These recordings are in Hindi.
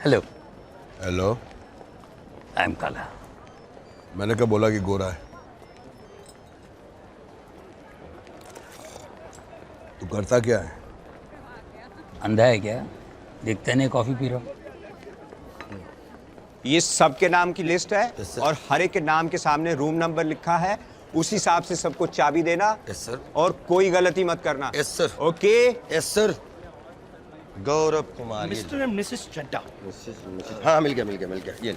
हेलो। हेलो। आई एम काला। मैंने कब बोला कि गोरा है? तू करता क्या है? अंधा है क्या? दिखते नहीं कॉफी पी रहा हूँ। ये सबके नाम की लिस्ट है और हर एक के नाम के सामने रूम नंबर लिखा है, उस हिसाब से सबको चाबी देना। Yes sir. और कोई गलती मत करना। Yes sir. Okay. Yes sir. Gaurav Kumar. Mr and Mrs Chadda. हाँ मिल गया ये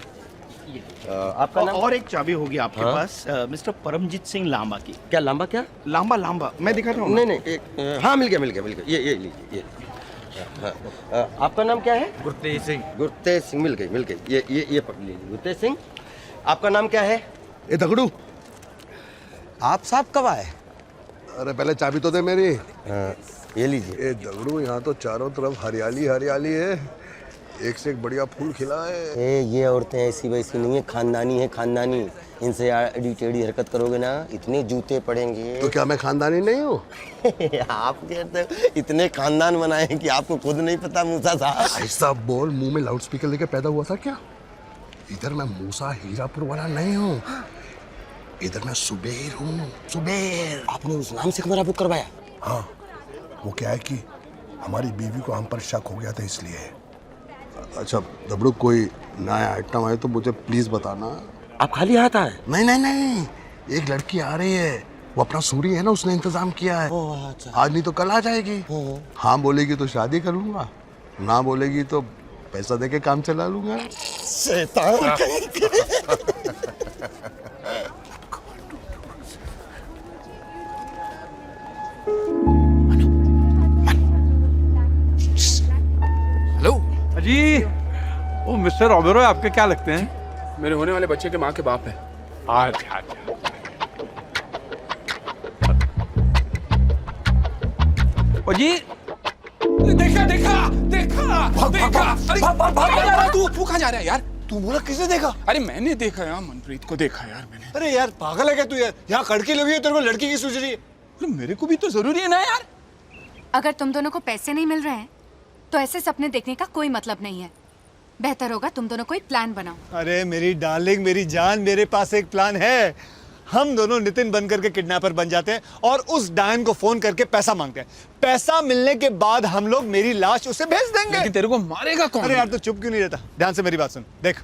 आपका नाम और एक चाबी होगी आपके पास मिस्टर परमजीत सिंह लांबा की। क्या लांबा क्या? लांबा मैं दिखाता हूँ। नहीं एक हाँ मिल गया ये लीजिए ये। आपका नाम क्या है? गुरतेज सिंह। गुरतेज सिंह मिल गई ये पकड़ लीजिए। गुरतेज सिंह आपका नाम क्या है? ए दगड़ू, आप साहब कब आए? अरे पहले चाबी तो दे मेरी। ये लीजिए। ए दगड़ू, यहाँ तो चारों तरफ हरियाली हरियाली है, एक से एक बढ़िया फूल खिला है। ये औरतें ऐसी वैसी नहीं है, खानदानी। इनसे एडी टेढ़ी हरकत करोगे ना इतने जूते पड़ेंगे। तो क्या मैं खानदानी नहीं हूँ? आप कहते इतने खानदान बनाए कि आपको खुद नहीं पता मूसा साहब। ऐसा बोल, मुंह में लाउड स्पीकर लेके पैदा हुआ था क्या? इधर मैं मूसा हीरापुर वाला नहीं हूँ, इधर मैं सुबेर हूँ। सुबेर। आपने उस नाम से कमरा बुक करवाया? हाँ, वो क्या है कि हमारी बीवी को हम पर शक हो गया था इसलिए। अच्छा दबड़ू, कोई नया आइटम आए तो मुझे प्लीज बताना। आप खाली हाथ आए? नहीं, एक लड़की आ रही है, वो अपना सूरी है ना, उसने इंतजाम किया है। अच्छा। आज नहीं तो कल आ जाएगी। हाँ बोलेगी तो शादी कर लूंगा, ना बोलेगी तो पैसा देके काम चला लूंगा। शैतान। हेलो जी, वो मिस्टर ओबेरॉय आपके क्या लगते हैं? मेरे होने वाले बच्चे के माँ के बाप है। अच्छा। ओ जी, देखा। तू कहाँ जा रहा है यार? तू बोला किसने देखा? अरे मैंने देखा यार, मनप्रीत को देखा यार मैंने। अरे यार पागल है क्या तू यार? यहाँ कड़की लगी है, तेरे को लड़की की सूझ रही है? अरे मेरे को भी तो जरूरी है ना यार। अगर तुम दोनों को पैसे नहीं मिल रहे हैं तो ऐसे सपने देखने का कोई मतलब नहीं है। बेहतर होगा तुम दोनों कोई प्लान बनाओ। अरे मेरी डार्लिंग, मेरी जान, मेरे पास एक प्लान है। हम दोनों नितिन बन करके किडनैपर बन जाते हैं और उस डायन को फोन करके पैसा मांगते हैं। पैसा मिलने के बाद हम लोग मेरी लाश उसे भेज देंगे। लेकिन तेरे को मारेगा कौन? अरे यार तू चुप क्यों नहीं रहता? ध्यान से मेरी बात सुन। देख,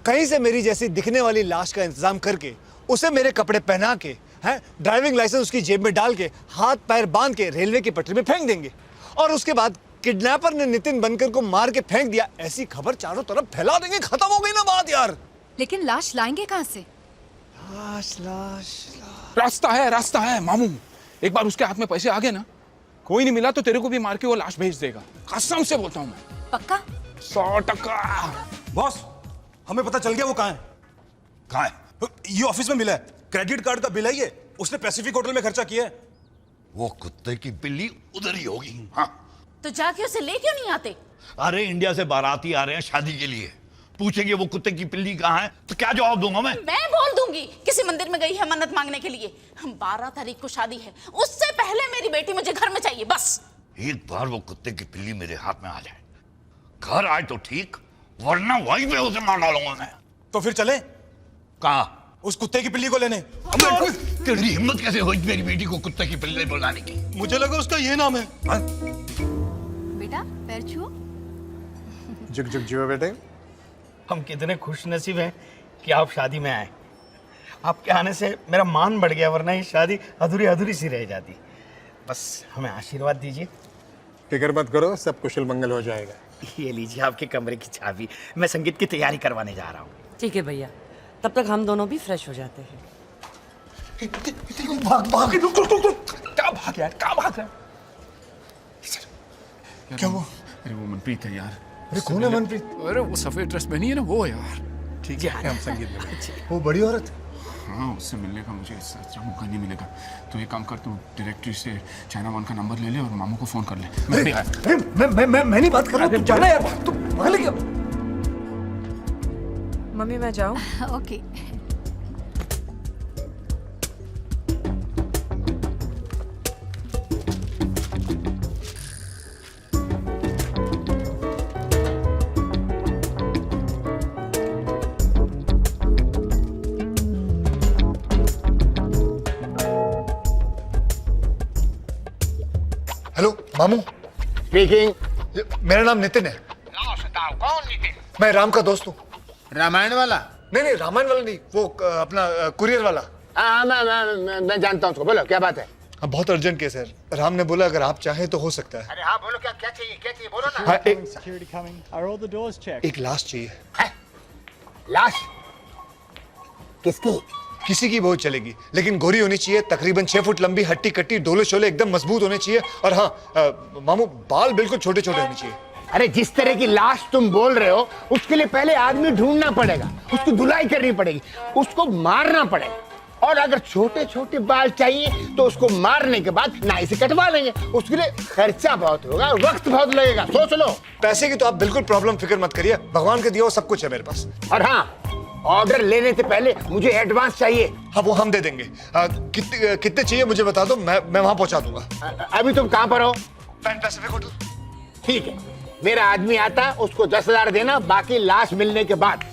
कहीं से मेरी जैसी दिखने वाली लाश का इंतजाम करके उसे मेरे कपड़े पहना के, हैं, ड्राइविंग लाइसेंस उसकी जेब में डाल के, हाथ पैर बांध के रेलवे की पटरी में फेंक देंगे। और उसके बाद किडनैपर ने नितिन बनकर को मार के फेंक दिया, ऐसी खबर चारों तरफ फैला देंगे। खत्म हो गई ना बात यार। लेकिन लाश लाएंगे कहाँ से? लाश रास्ता है मामू। एक बार उसके हाथ में पैसे आ गए ना, कोई नहीं मिला तो तेरे को भी मार के वो लाश भेज देगा। कसम से बोलता हूँ मैं। पक्का? 100%। बॉस, हमें पता चल गया वो कहाँ है। कहाँ है? ये ऑफिस में मिला है, क्रेडिट कार्ड का बिल है ये, उसने पैसिफिक होटल में खर्चा किया है। वो कुत्ते की बिल्ली उधर ही होगी। हाँ, तो जाके उसे ले क्यों नहीं आते? अरे इंडिया से बाराती आ रहे हैं शादी के लिए, पूछेंगे वो कुत्ते की पिल्ली कहाँ है तो क्या जवाब दूंगा मैं बोल दूंगी किसी मंदिर में गई है मन्नत मांगने के लिए। हम 12 तारीख को शादी है, उससे पहले मेरी बेटी मुझे घर में चाहिए बस। एक बार वो कुत्ते की पिल्ली मेरे हाथ में आ जाए, घर आए तो ठीक, वरना वहीं पे उसे मार डालूंगा मैं। तो फिर चले? कहाँ? उस कुत्ते की पिल्ली को लेने। तेरी हिम्मत कैसे हुई मेरी बेटी को कुत्ते की पिल्ली बुलाने की? मुझे लगा उसका ये नाम है। बेटा पैर छुओ। जुग जुग जियो बेटे। हम कितने खुश नसीब हैं कि आप शादी में आए। आपके आने से मेरा मान बढ़ गया, वरना ये शादी अधूरी सी रह जाती। बस हमें आशीर्वाद दीजिए। फिक्र मत करो, सब कुशल मंगल हो जाएगा। ये लीजिए आपके कमरे की चाबी, मैं संगीत की तैयारी करवाने जा रहा हूँ। ठीक है भैया, तब तक हम दोनों भी फ्रेश हो जाते हैं। क्या भाग यार, क्या भाग रहा है? क्या वो? अरे वो मनप्रीत है यार। अरे कौन है मनप्रीत? अरे वो सफेद ड्रेस पहनी है ना, वो यार। ठीक है, हम संगीत में। वो बड़ी औरत। हाँ, उससे मिलने का मुझे इस अच्छा मौका नहीं मिलेगा। तो एक काम कर, तू डायरेक्टरी से चाइना वन का नंबर ले ले और मामू को फोन कर ले। मैं भी आया। अरे मैं नहीं बात कर रहा हूँ, तू जाना यार, तू पागल है क्या? मम्मी मैं जाऊँ? ओके। हेलो मामू। स्पीकिंग। मेरा नाम नितिन है। कौन नितिन? मैं राम का दोस्त हूँ। रामायण वाला? नहीं रामायण वाला नहीं, वो अपना कुरियर वाला। हाँ मैं जानता हूँ उसको। बोलो क्या बात है? हाँ, बहुत अर्जेंट केस है। राम ने बोला अगर आप चाहें तो हो सकता है। अरे हाँ बोलो, क्या क्या चाहिए बोलो ना। हाँ, एक एक लाश चाहिए। लाश? किसकी? किसी की बहुत चलेगी, लेकिन गोरी होनी चाहिए, तकरीबन 6 फुट लंबी, हट्टी कट्टी, डोले शोले एकदम मजबूत होने चाहिए। और हाँ मामू, बाल बिल्कुल छोटे छोटे होने चाहिए। अरे जिस तरह की लाश तुम बोल रहे हो, उसके लिए पहले आदमी ढूंढना पड़ेगा, उसकी धुलाई करनी पड़ेगी, उसको मारना पड़ेगा। और अगर छोटे छोटे बाल चाहिए तो उसको मारने के बाद नाई से कटवा लेंगे। उसके लिए खर्चा बहुत होगा, वक्त बहुत लगेगा। सोच लो। पैसे की तो आप बिल्कुल प्रॉब्लम फिक्र मत करिए, भगवान के दिया वो सब कुछ है मेरे पास। और हाँ, ऑर्डर लेने से पहले मुझे एडवांस चाहिए। हाँ वो हम दे देंगे। कितने चाहिए मुझे बता दो, मैं वहां पहुंचा दूंगा। अभी तुम कहाँ पर हो? Pan Pacific hotel. ठीक है, मेरा आदमी आता, उसको 10,000 देना, बाकी लाश मिलने के बाद।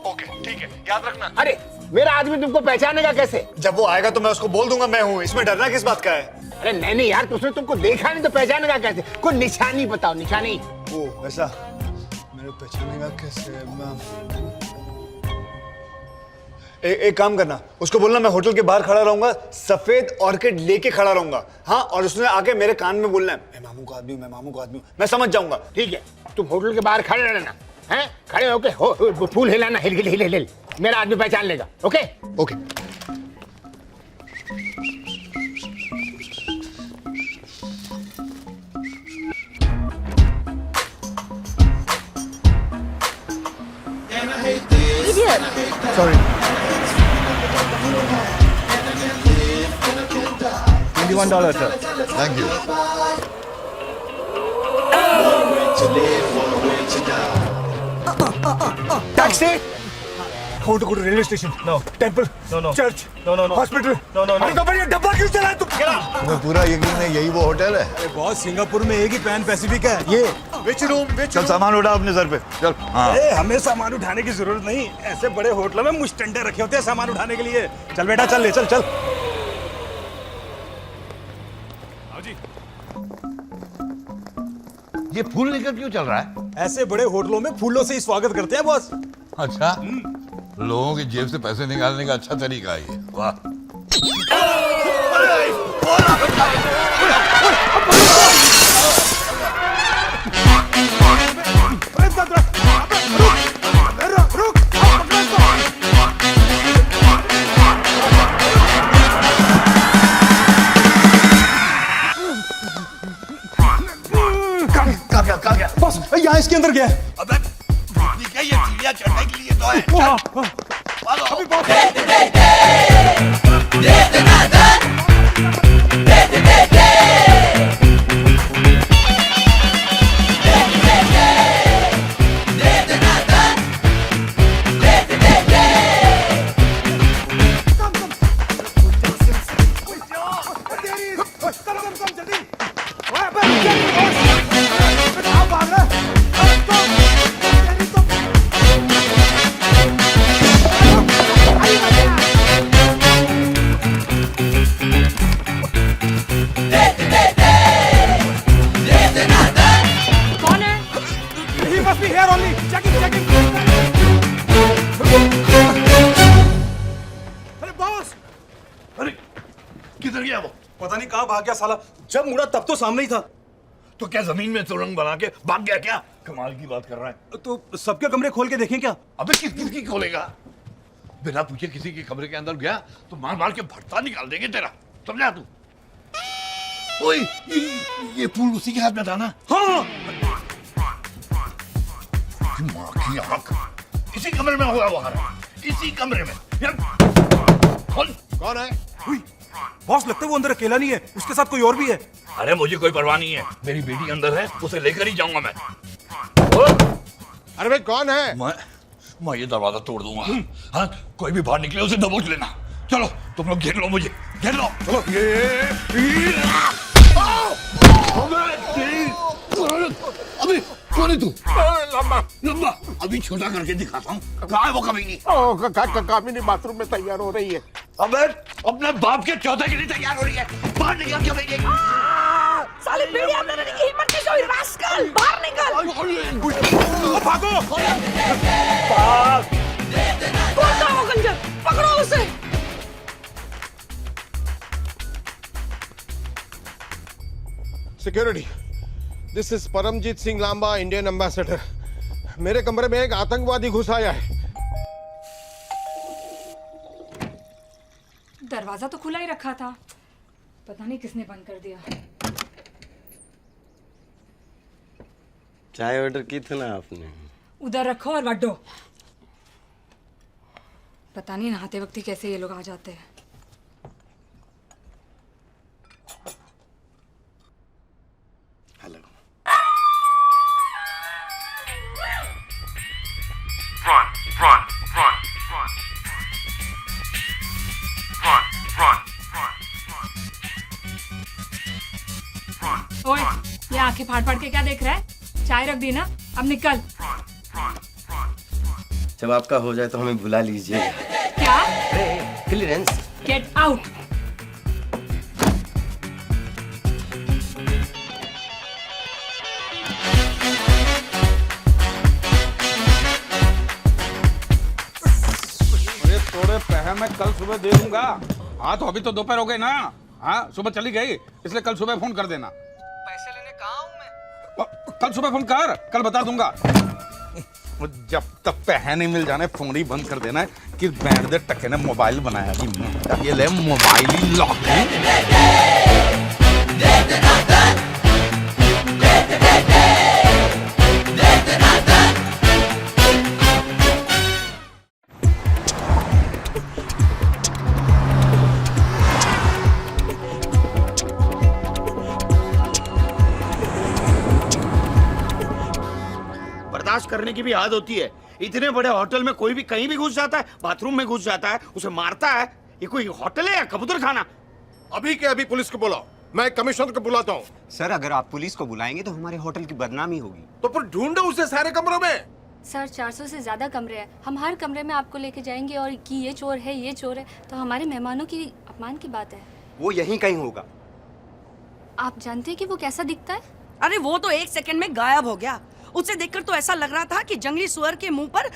ओके ठीक है, याद रखना। अरे मेरा आदमी तुमको पहचानेगा कैसे? जब वो आएगा तो मैं उसको बोल दूंगा मैं हूँ, इसमें डरना किस बात का है? अरे नहीं यार, उसने तुमको देखा नहीं तो पहचानेगा कैसे? कोई निशानी बताओ, निशानी। ओ वैसा, मेरे पहचानेगा कैसे? एक काम करना, उसको बोलना मैं होटल के बाहर खड़ा रहूंगा, सफेद ऑर्किड लेके खड़ा रहूंगा। हाँ, और उसने आके मेरे कान में बोलना है, मैं मामू का आदमी हूँ, मैं मामू का आदमी हूँ। मैं समझ जाऊंगा। ठीक है, तुम होटल के बाहर खड़े रहना, हैं? खड़े होके फूल हिलाना, हिल हिल हिल हिल। मेरा आदमी पहचान लेगा। Okay okay. Sorry. $21 sir. Thank you. Taxi. Go to railway station. No. Temple. No. Church. No. Hospital. No. अरे तो बढ़िया डब्बा क्यों चला तुम? तुम्हें पूरा यकीन है यही वो होटल है? बहुत सिंगापुर में एक ही पैन पैसिफिक है ये। Which room? चल सामान उठा अपने सर पे, चल। हाँ। अरे हमें सामान उठाने की जरूरत नहीं, ऐसे बड़े होटलों में मुस्टंडे रखे होते हैं सामान उठाने के लिए। चल बेटा चल, ले चल। ये फूल लेकर क्यों चल रहा है? ऐसे बड़े होटलों में फूलों से ही स्वागत करते हैं बॉस। अच्छा, लोगों की जेब से पैसे निकालने का अच्छा तरीका है ये। वाह। बॉस यहाँ इसके अंदर क्या है? अबे क्या ये सीढ़ियाँ चढ़ने के लिए तो है? अभी बॉस किधर गया वो? पता नहीं कहाँ भाग गया साला। जब मुड़ा तब तो सामने ही था। तो क्या जमीन में सुरंग बना के भाग गया क्या? कमाल की बात कर रहा है। तो सबके कमरे खोल के देखें क्या? अबे किसकी खोलेगा? बिना पूछे किसी के कमरे के अंदर गया तो मार मार के भट्टा निकाल देंगे तेरा, समझा तू? ओए ये फूल उसी के हाथ में था ना? हाँ। माँ की आंख, इसी कमरे में हुआ वो हरा, इसी कमरे में। कौन है? बॉस लगता है वो अंदर अकेला नहीं है, उसके साथ कोई और भी है। अरे मुझे कोई परवाह नहीं है, मेरी बेटी अंदर है, उसे लेकर ही जाऊंगा मैं। अरे भाई कौन है? मैं ये दरवाजा तोड़ दूंगा। हाँ, कोई भी बाहर निकले उसे दबोच लेना। चलो तुम लोग घेर लो मुझे, घेर लो। चलो। अभी कौन है तू? लंबा अभी छोटा करके दिखाता हूँ। कहाँ है वो कमीनी? कामिनी बाथरूम में तैयार हो रही है। अबे अपने बाप के चौथे के लिए तैयार हो रही है, बाहर निकल के साली पीढ़िया भागो! कौन था वो गंजर? पकड़ो उसे। Security, this is Paramjit Singh Lamba, Indian ambassador. मेरे कमरे में एक आतंकवादी घुस आया है। दरवाजा तो खुला ही रखा था, पता नहीं किसने बंद कर दिया। चाय ऑर्डर की थी ना आपने? उधर रखो और वड्डो। पता नहीं नहाते वक्त ही कैसे ये लोग आ जाते हैं। हेलो। ओए, ये आंखें फाड़ फाड़ के क्या देख रहा है? चाय रख दी ना, अब निकल। जब आपका हो जाए तो हमें बुला लीजिएगा। क्या? क्लियरेंस। Get out. अरे थोड़े पैसे मैं कल सुबह दे दूंगा। हाँ तो अभी तो दोपहर हो गए ना। हाँ सुबह चली गई, इसलिए कल सुबह फोन कर देना। पैसे लेने कहाँ हूँ मैं? कल सुबह फोन कर, कल बता दूंगा। जब तक पैसे नहीं मिल जाने फोन ही बंद कर देना है कि बैंड दे टके ने मोबाइल बनाया जी। ये ले मोबाइल ही लॉक बर्दाश्त करने की भी हद होती है। इतने बड़े होटल में कोई भी कहीं भी घुस जाता है, बाथरूम में घुस जाता है, उसे मारता है। ये कोई होटल है या कबूतर खाना? अभी के अभी पुलिस को बुलाओ, मैं कमिश्नर को बुलाता हूँ। सर अगर आप पुलिस को बुलाएंगे तो हमारे होटल की बदनामी होगी। तो फिर ढूंढो उसे सारे कमरों में। सर 400 से ज्यादा कमरे हैं, हम हर कमरे में आपको लेके जाएंगे और कि ये चोर है ये चोर है, तो हमारे मेहमानों की अपमान की बात है। वो यहीं कहीं होगा। आप जानते हैं कि वो कैसा दिखता है? अरे वो तो 1 सेकंड में गायब हो गया। उसे देखकर तो ऐसा लग रहा था कि जंगली सुअर के मुंह पर